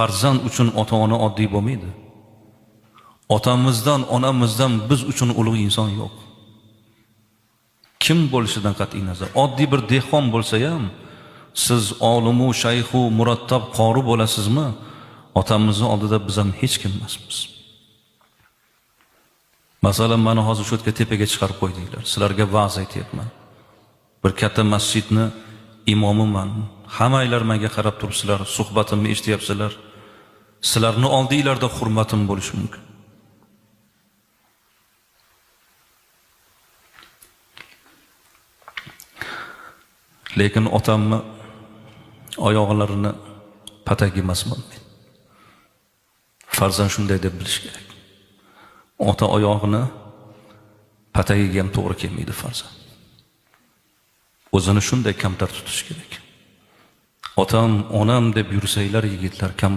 farzand uchun ota-ona oddiy bo'lmaydi. Otamizdan, onamizdan biz uchun ulug' inson yo'q. Kim bo'lishidan qat'iy nazar, oddiy bir dehqon bo'lsa ham, siz olimu, shayxu, murattab qori bo'lasizmi? Otamizni oldida biz ham hech kim emasmiz. Masalan, meni hozir shu yerga tepaga chiqarib qo'ydinglar. Sizlarga va'z aytyapman. Bir katta masjidni imomiman. Hammanglar menga qarab turibsizlar, suhbatimni eshityapsizlar. Sizlarni oldinglarda hurmatim bo'lishi mumkin. Lekin otamni oyoqlarini patak emasman men. Farzand shunday deb bilish kerak. Ota oyog'ini patagiga ham to'g'ri kelmaydi farzand. O'zini shunday kamtar tutish kerak. Otam, onam deb yursanglar yigitlar kam